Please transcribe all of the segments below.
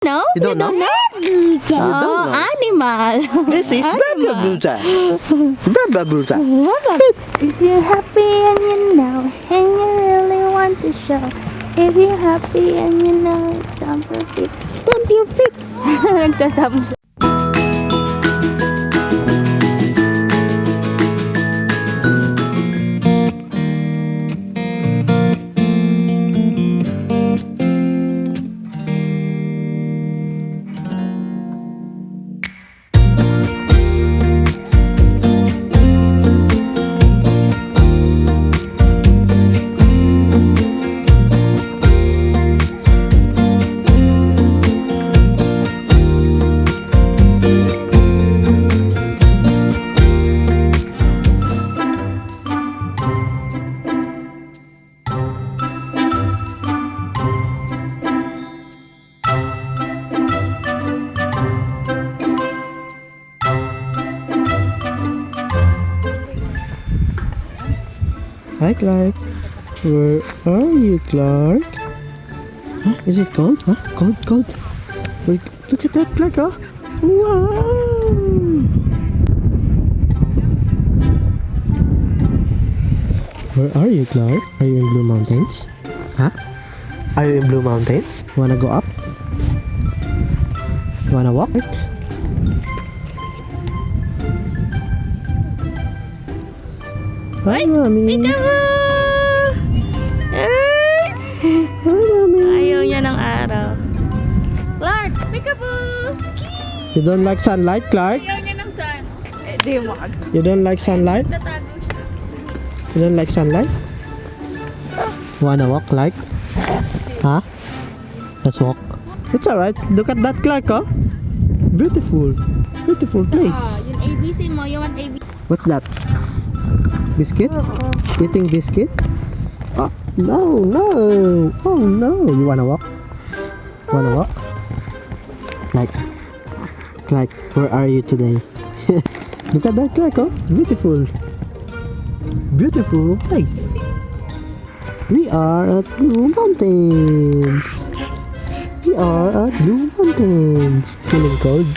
No? You don't know? Oh, animal. This is Barbabusa. Barbabusa. If you're happy and you know, and you really want to show. If you're happy and you know, stamp your feet. Stamp your feet. Nagsasamp. Hi, Clark. Where are you, Clark? Huh? Is it cold? Huh? Cold, cold. Look at that, Clark. Huh? Wow! Where are you, Clark? Are you in Blue Mountains? Huh? Are you in Blue Mountains? Wanna go up? Wanna walk? Hi, Mommy. Hi, Mommy. Ayaw niya ng araw. Clark, peekaboo! You don't like sunlight, Clark? Ayaw niya ng sun. Eh, di mo. You don't like sunlight? Tatago siya. You don't like sunlight? Wanna walk, Clark? Huh? Let's walk. It's alright. Look at that, Clark, huh? Beautiful. Beautiful place. Yung ABC mo, you want ABC? What's that? Biscuit? Eating biscuit? Oh, no, no. Oh, no. You wanna walk? Wanna walk? Clark, where are you today? Look at that, Clark, oh. Beautiful. Beautiful place. We are at Blue Mountains. We are at Blue Mountains. Feeling cold?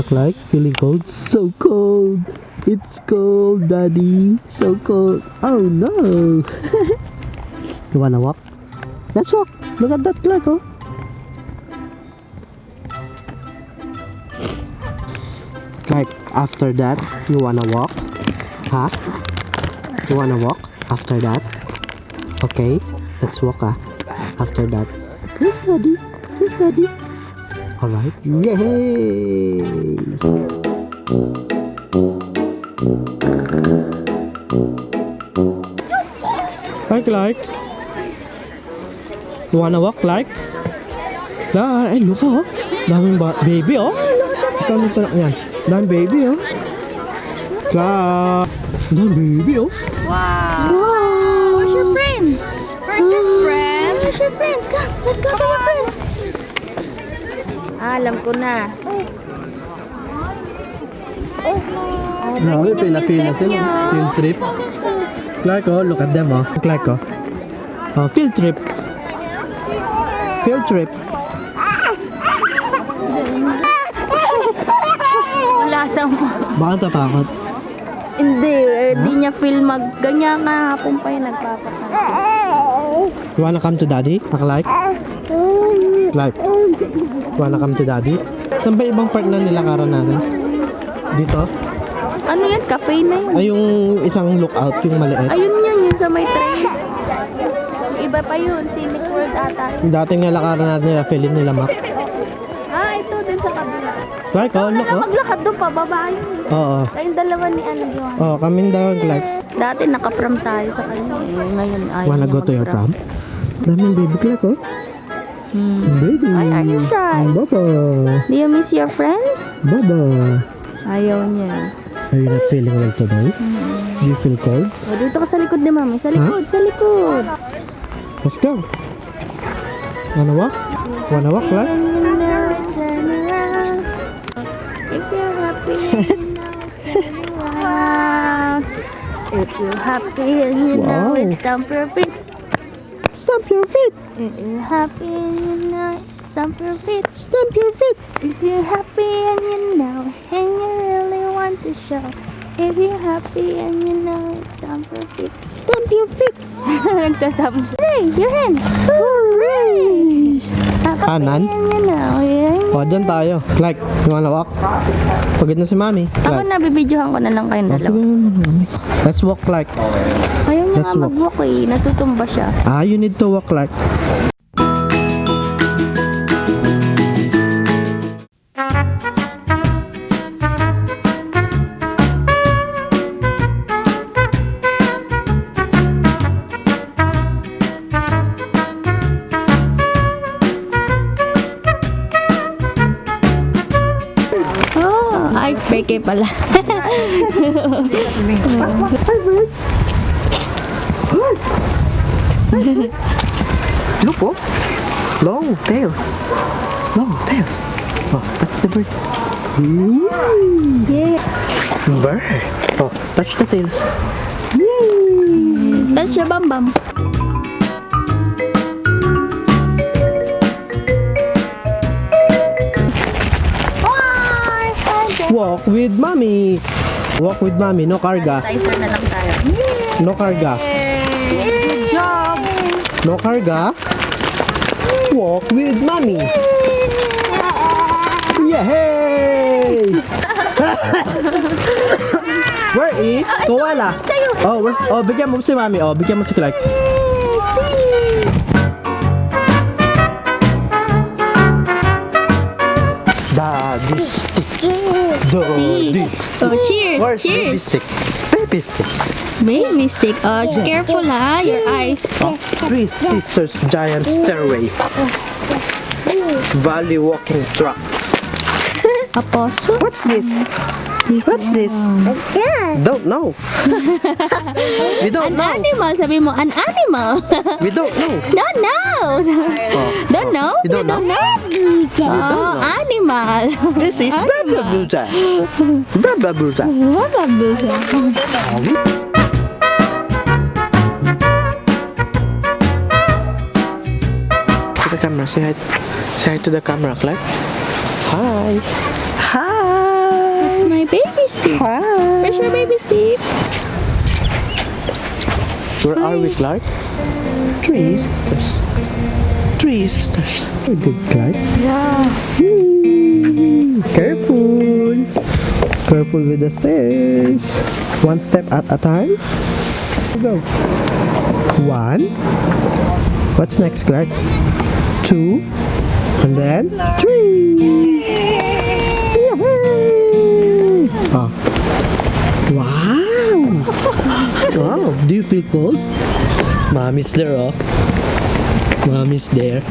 Clark, feeling cold? So cold. It's cold, Daddy. So cold. Oh no. You wanna walk? Let's walk. Look at that, Clark, oh. Clark, after that, you wanna walk? Huh? You wanna walk after that? Okay, let's walk, after that. Yes, Daddy. Yes, Daddy. Alright. Yay! Hi, Clark. You wanna walk, Clark? Clark, ay, look, oh. Daming baby, oh. Ikaw nito yan. Daming baby, oh. Clark. Daming baby, oh. Wow! Where's your friends? Where's your friends? Where's your friends? Come, let's go to your friends. Alam ko na. Grabe, pila-pila sila. Field trip. Clark, oh, look at them, oh. Clark, oh. Oh, field trip. Field trip. Wala sa mo. Bakit tatakot? Hindi, di niya feel ganyan na hapon pa yung nagpapakanta. You wanna come to Daddy? Clark? Clark? You wanna come to Daddy? Saan ba ibang part na nilakaran natin? Dito? Ano yan? Cafe na yun. Ay, yung isang lookout, yung maliit. Ayun yun, yun sa may train. Yung iba pa yun, Scenic World ata. Yung dating nilakaran natin nila, Philip, nila Mac. Ah, ito din sa kabila. Clark, oh, look, oh. Maglakad doon pa, baba yun. Oo. Kayong dalawa ni ano yun. Oh, kaming dalawang Clark. Dati nakapram tayo sa kanya. Ngayon ayaw Wanna niya go to your prom? Daming baby Clark, oh. Baby. Ay, are you shy? Baba. Do you miss your friend? Baba. Ayaw niya. Are you not feeling well today? Do you feel cold? O, dito ka sa likod ni Mami. Sa likod, sa likod. Let's go. Wanna walk? Wanna walk, Clark? And you know, turn around. If you're happy, and you know, turn around. If you're happy and you know Wow. it, stamp your feet. Stamp your feet. If you're happy and you know it, stamp your feet. Stamp your feet. If you're happy and you know, and you really want to show. If you're happy and you know, stamp your feet. Stamp your feet. Nagsastamp. Raise your hand. Hooray! Kanan? And you know, yeah. O, dyan tayo. Like, you wanna walk? Pagod na si Mami. Ako nabibidyohan ko na lang kayong dalawa. Let's walk like. Ayaw niya Let's nga walk. mag-walk eh. Natutumba siya. You need to walk like. Ay, peke pala. Look, oh. Long tails. Long tails. Oh, touch the bird. Yeah. Bird. Oh, touch the tails. Touch the bam bam. Walk with Mommy. Walk with Mommy. No karga. Tizer na lang tayo. No karga. Good job. No karga. Walk with Mommy. Yay! Where is Koala? Oh, bigyan mo si Mommy. Oh, bigyan mo si Clark. Daddy stick. Daddy. Oh, cheers. Where's baby Cheers. stick? Baby stick. Baby stick. Oh, careful ha. Your eyes. Oh, Three Sisters Giant Stairway. Valley walking tracks. Apostle. What's this? What's this? Don't know. We don't An know. animal. Sabi mo, an animal. We don't know. Don't know. Don't know? You don't know? Oh, animal. This is Bababuza. Bababuza. To the camera, say hi. Say hi to the camera, Clark. Hi. Hi. It's my baby stick. Hi. Where's your baby stick? Where are we, Clark? Three sisters. Three sisters. Very good, Clark. Yeah. Careful. Careful with the stairs. One step at a time. Go. One. What's next, Clark? Two. And then three. Yay! Oh. Wow. Wow. Do you feel cold? Mommy's there, oh. Mommy's there.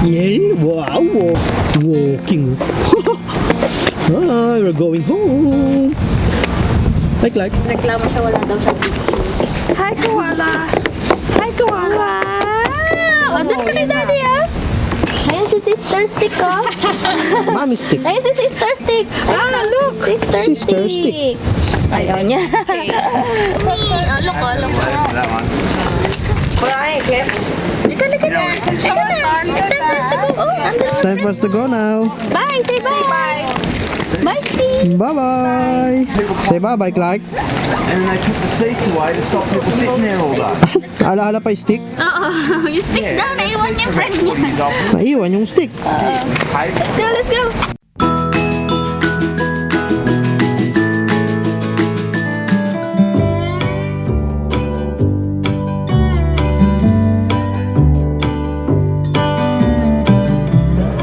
Yay! Wow! Walking. We're going home. Like. Reklamo siya, wala daw siya. Hi, Koala! Hi, Koala! Wow! Andun ka ni Daddy, ah. Ayun si Sister Stick, oh. Mommy stick. Ayun si Sister Stick. Look! Sister Sister Stick. Ayaw niya. Look, look. Right, Clem. Lika na. It's time for us to go. Oh, andun. It's time for us to go now. Bye, say bye. Bye, Steve. Bye-bye. Say bye-bye, Clark. And they took the seats away to stop people sitting there all day. Ala-ala pa yung stick. Oo. Yung stick daw, naiwan niya friend niya. Naiwan yung stick. Let's go.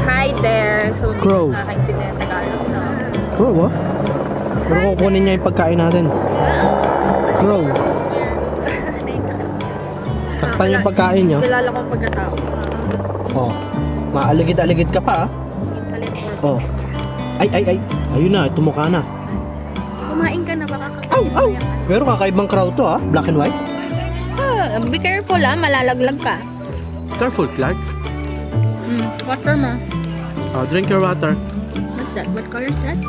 Hi there! So, Crow. nakakaintindihan Tagalog na. Crow, ah? Pero kukunin niya yung pagkain natin. Crow. Takpan yung pagkain niyo. Kilala kong pagkatao. Oh. Maaligid-aligid ka pa, ah. Oh. Ay. Ayun na, tumukha na. Kumain ka na, baka Aw! Pero kakaibang crow to, ah. Black and white. Be careful, malalaglag ka. Careful, Clark. Water mo. Oh, drink your water. What's that? What color is that?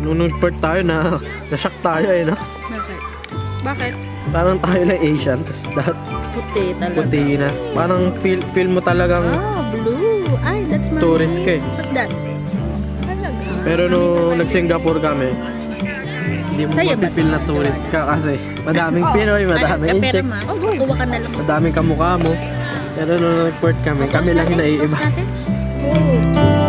Nung nag-part tayo na na-shock tayo eh, no? Bakit? Parang tayo na Asian, tapos lahat Puti talaga. puti na. Parang feel mo talagang Blue. Ay, that's my... Tourist ka eh. What's that? Pero nung nag-Singapore kami, hindi mo Sa'yo ba? mapipil na tourist ka kasi madaming Pinoy, madaming Pero Incheck, ma, kukuha ka na lang. madaming kamukha mo. Pero nung nag-port kami lang yung naiiba. Post natin?